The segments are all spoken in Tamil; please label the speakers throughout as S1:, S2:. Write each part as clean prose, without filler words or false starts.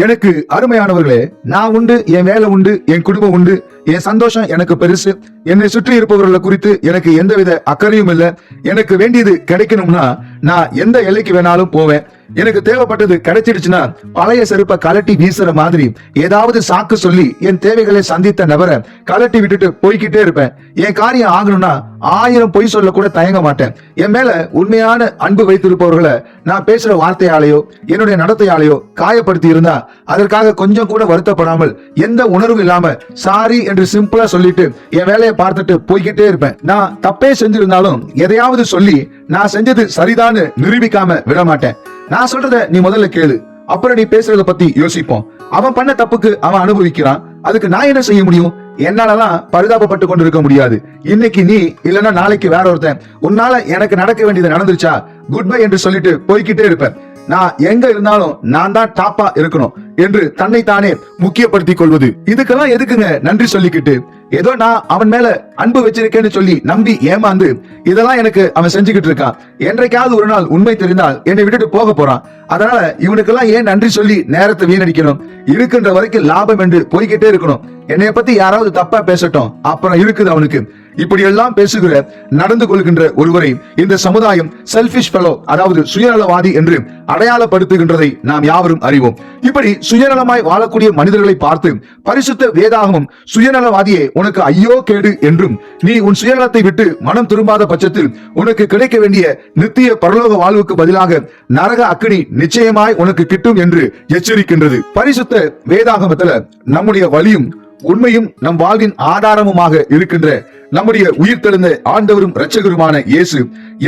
S1: எனக்கு அருமையானவர்களே, நான் உண்டு, என் வேலை உண்டு, என் குடும்பம் உண்டு, என் சந்தோஷம் எனக்கு பெருசு. என்னை சுற்றி இருப்பவர்களை குறித்து எனக்கு எந்தவித அக்கறையும் இல்லை. எனக்கு வேண்டியது கிடைக்கணும்னா நான் எந்த எல்லைக்கு வேணாலும் போவேன். எனக்கு தேவைப்பட்டது கிடைச்சிடுச்சுன்னா பழைய செருப்பை கலட்டி வீசுற மாதிரி ஏதாவது சாக்கு சொல்லி என் தேவைகளை சந்தித்த நபரை கலட்டி விட்டுட்டு போய்கிட்டே இருப்பேன். என் காரியம் ஆகணும்னா 1000 பொய் சொல்ல கூட தயங்க மாட்டேன். என் மேல உண்மையான அன்பு வைத்திருப்பவர்களை நான் பேசுற வார்த்தையாலேயோ என்னுடைய நடத்தையாலேயோ காயப்படுத்தி இருந்தா அதற்காக கொஞ்சம் கூட வருத்தப்படாமல் எந்த உணர்வும் இல்லாம சாரி என்று சிம்பிளா சொல்லிட்டு என் வேலையை பார்த்துட்டு போய்கிட்டே இருப்பேன். நான் தப்பே செஞ்சிருந்தாலும் எதையாவது சொல்லி நான் செஞ்சது சரிதான்னு நிரூபிக்காம விட மாட்டேன். நான் சொல்றத நீ முதல்ல கேளு, அப்புறம் நீ பேசுறத பத்தி யோசிப்போம். அவன் பண்ண தப்புக்கு அவன் அனுபவிக்கிறான், அதுக்கு நான் என்ன செய்ய முடியும்? என்னாலலாம் பரிதாபப்பட்டு கொண்டிருக்க முடியாது. இன்னைக்கு நீ இல்லைன்னா நாளைக்கு வேற ஒருத்தன். உன்னால எனக்கு நடக்க வேண்டியது நடந்துருச்சா, குட் பை என்று சொல்லிட்டு போய்கிட்டே இருப்பேன். நான் எங்க இருந்தாலும் நான் தான் டாப்பா இருக்கணும் என்று தன்னை தானே முக்கியப்படுத்திக் கொள்வது. இதுக்கெல்லாம் எதுக்குங்க நன்றி சொல்லிக்கிட்டு? ஏதோ நான் அவன் மேல அன்பு வச்சிருக்கேன்னு சொல்லி நம்பி ஏமாந்து இதெல்லாம் எனக்கு அவன் செஞ்சுக்கிட்டு இருக்கான். என்றைக்காவது ஒரு நாள் உண்மை தெரிந்தால் என்னை விட்டுட்டு போக போறான். அதனால இவனுக்கெல்லாம் ஏன் நன்றி சொல்லி நேரத்தை வீணடிக்கணும்? இருக்கின்ற வரைக்கும் லாபம் என்று போய்கிட்டே இருக்கணும். என்னைய பத்தி யாராவது தப்பா பேசட்டும், அப்புறம் இருக்குது அவனுக்கு. இப்படி எல்லாம் பேசுகிற நடந்து கொள்கின்ற ஒருவரை இந்த சமுதாயம் செல்பிஷ் ஃபெலோ, அதாவது சுயநலவாதி என்று அடையாளப்படுத்துகின்றதை நாம் யாவரும் அறிவோம். இப்படி சுயநலமாய் வாழக்கூடிய மனிதர்களை பார்த்து பரிசுத்த வேதாகமம் சுயநலவாதியே உனக்கு ஐயோ கேடு என்றும், நீ உன் சுயநலத்தை விட்டு மனம் திரும்பாத பட்சத்தில் உனக்கு கிடைக்க வேண்டிய நித்திய பரலோக வாழ்வுக்கு பதிலாக நரக அக்கினி நிச்சயமாய் உனக்கு கிட்டும் என்று எச்சரிக்கின்றது. பரிசுத்த வேதாகமத்துல நம்முடைய வழியும் உண்மையும் நம் வாழ்வின் ஆதாரமுமாக இருக்கின்ற நம்முடைய உயிர்த்தெழுந்த ஆண்டவரும் இரட்சகருமான இயேசு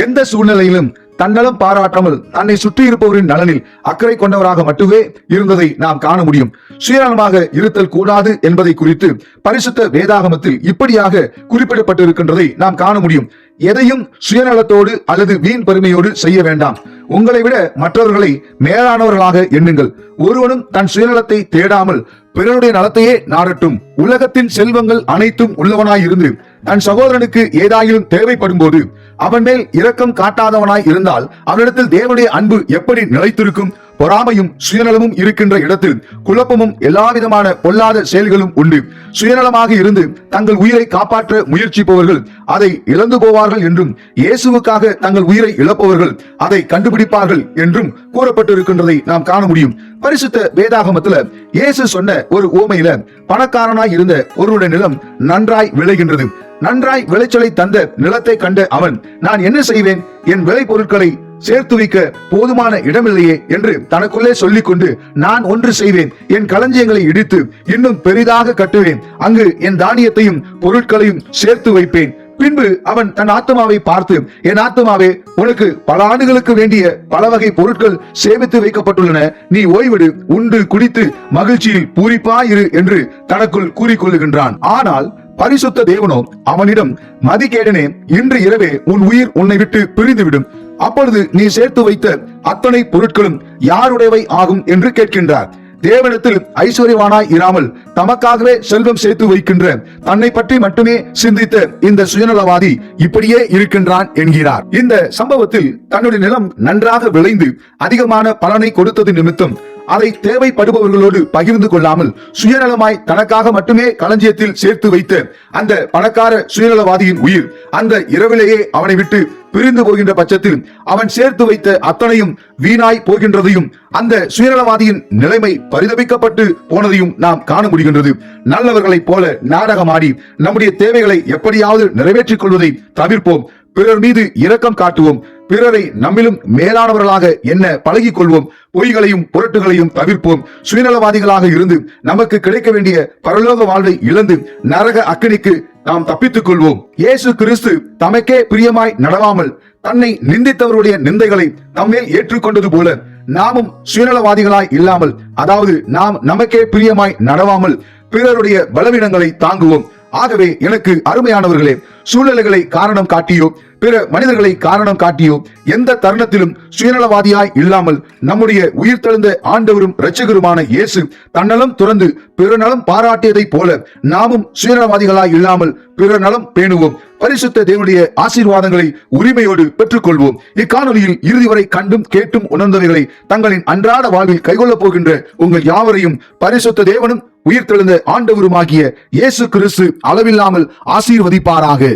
S1: எந்த சூழ்நிலையிலும் தன்னலம் பாராட்டாமல் தன்னை சுற்றி இருப்பவரின் நலனில் அக்கறை கொண்டவராக மட்டுமே இருந்ததை நாம் காண முடியும். சுயநலமாக இருத்தல் கூடாது என்பதை குறித்து பரிசுத்த வேதாகமத்தில் இப்படியாக குறிப்பிடப்பட்டிருக்கின்றதை நாம் காண முடியும். எதையும் சுயநலத்தோடு அல்லது வீண் பெருமையோடு செய்ய வேண்டாம். உங்களை விட மற்றவர்களை மேலானவர்களாக எண்ணுங்கள். ஒருவனும் தன் சுயநலத்தை தேடாமல் பிறருடைய நலத்தையே நாடட்டும். உலகத்தின் செல்வங்கள் அனைத்தும் உள்ளவனாய் இருந்து தன் சகோதரனுக்கு ஏதாயிலும் தேவைப்படும் போது அவன் மேல் இரக்கம் காட்டாதவனாய் இருந்தால் அவனிடத்தில் தேவனுடைய அன்பு எப்படி நிலைத்திருக்கும்? பொறாமையும் சுயநலமும் இருக்கின்ற இடத்தில் குழப்பமும் எல்லாவிதமான பொல்லாத செயல்களும் உண்டு. சுயநலமாக இருந்து தங்கள் உயிரை காப்பாற்ற முயற்சிப்பவர்கள் அதை இழந்து போவார்கள் என்றும், இயேசுவுக்காக தங்கள் உயிரை இழப்பவர்கள் அதை கண்டுபிடிப்பார்கள் என்றும் கூறப்பட்டிருக்கின்றதை நாம் காண முடியும். பரிசுத்த வேதாகமத்துல இயேசு சொன்ன ஒரு உவமையில பணக்காரனாய் இருந்த ஒருவருடைய நிலம் நன்றாய் விளைகின்றது. நன்றாய் விளைச்சலை தந்த நிலத்தை கண்ட அவன், நான் என்ன செய்வேன்? என் விளை பொருட்களை சேர்த்து வைக்க போதுமான இடமில்லையே என்று தனக்குள்ளே சொல்லிக் கொண்டு, நான் ஒன்று செய்வேன், என் களஞ்சியங்களை இடித்து இன்னும் பெரிதாக கட்டுவேன், அங்கு என் தானியத்தையும் பொருட்களையும் சேர்த்து வைப்பேன். பின்பு அவன் தன் ஆத்மாவை பார்த்து, என் ஆத்மாவே, உனக்கு பல ஆண்டுகளுக்கு வேண்டிய பல வகை பொருட்கள் சேமித்து வைக்கப்பட்டுள்ளன, நீ ஓய்விடு, உண்டு குடித்து மகிழ்ச்சியில் பூரிப்பாயிரு என்று தனக்குள் கூறிக்கொள்ளுகின்றான். ஆனால் பரிசுத்த தேவனோ அவனிடம், மதிகேடனே, இன்று இரவே உன் உயிர் உன்னை விட்டு பிரிந்துவிடும். அப்பொழுது நீ சேர்த்து வைத்த அத்தனை பொருட்களும் யாருடையவை ஆகும் என்று கேட்கின்றார். தேவனிடத்தில் ஐஸ்வர்யவானாய் இராமல் தமக்காகவே செல்வம் சேர்த்து வைக்கின்ற, தன்னை பற்றி மட்டுமே சிந்தித்த இந்த சுயநலவாதி இப்படியே இருக்கின்றான் என்கிறார். இந்த சம்பவத்தில் தன்னுடைய நிலம் நன்றாக விளைந்து அதிகமான பலனை கொடுத்தது நிமித்தம் அதை தேவைப்படுபவர்களோடு பகிர்ந்து கொள்ளாமல் சுயநலமாய் தனக்காக மட்டுமே களஞ்சியத்தில் சேர்த்து வைத்த அந்த பணக்கார சுயநலவாதியின் உயிர் அந்த இரவிலேயே அவனை விட்டு பிரிந்து போகின்ற பட்சத்தில் அவன் சேர்த்து வைத்த அத்தனையும் வீணாய் போகின்றதையும், அந்த சுயநலவாதியின் நிலைமை பரிதபிக்கப்பட்டு போனதையும் நாம் காண முடிகின்றது. நல்லவர்களைப் போல நாடகமாடி நம்முடைய தேவைகளை எப்படியாவது நிறைவேற்றிக் கொள்வதை தவிர்ப்போம். பிறர் மீது இரக்கம் காட்டுவோம். பிறரை நம்மிலும் மேலானவர்களாக என்ன பழகிக் கொள்வோம். பொய்களையும் புரட்டுகளையும் தவிர்ப்போம். சுயநலவாதிகளாக இருந்து நமக்கு கிடைக்க வேண்டிய பரலோக வாழ்வை இழந்து நரக அக்கினிக்கு நாம் தப்பித்துக் கொள்வோம். இயேசு கிறிஸ்து தமக்கே பிரியமாய் நடவாமல் தன்னை நிந்தித்தவருடைய நிந்தைகளை தம்மேல் ஏற்றுக்கொண்டது போல நாமும் சுயநலவாதிகளாய் இல்லாமல், அதாவது நாம் நமக்கே பிரியமாய் நடவாமல் பிறருடைய பலவீனங்களை தாங்குவோம். ஆகவே எனக்கு அருமையானவர்களே, சூழ்நிலைகளை காரணம் காட்டியோ பிற மனிதர்களை காரணம் காட்டியோ எந்த தருணத்திலும் சுயநலவாதியாய் இல்லாமல் நம்முடைய உயிர்த்தெழுந்த ஆண்டவரும் இரட்சகருமான இயேசு தன்னலம் துறந்து பிறநலம் பாராட்டியதைப் போல நாமும் சுயநலவாதிகளாய் இல்லாமல் பிறநலம் பேணுவோம். பரிசுத்த தேவனுடைய ஆசீர்வாதங்களை உரிமையோடு பெற்றுக்கொள்வோம். இக்காணொலியில் இறுதி வரை கண்டும் கேட்டும் உணர்ந்தவைகளை தங்களின் அன்றாட வாழ்வில் கைகொள்ளப் போகின்ற உங்கள் யாவரையும் பரிசுத்த தேவனும் உயிர்த்தெழுந்த ஆண்டவருமாகிய இயேசு கிறிஸ்து அளவில்லாமல் ஆசீர்வதிப்பாராக.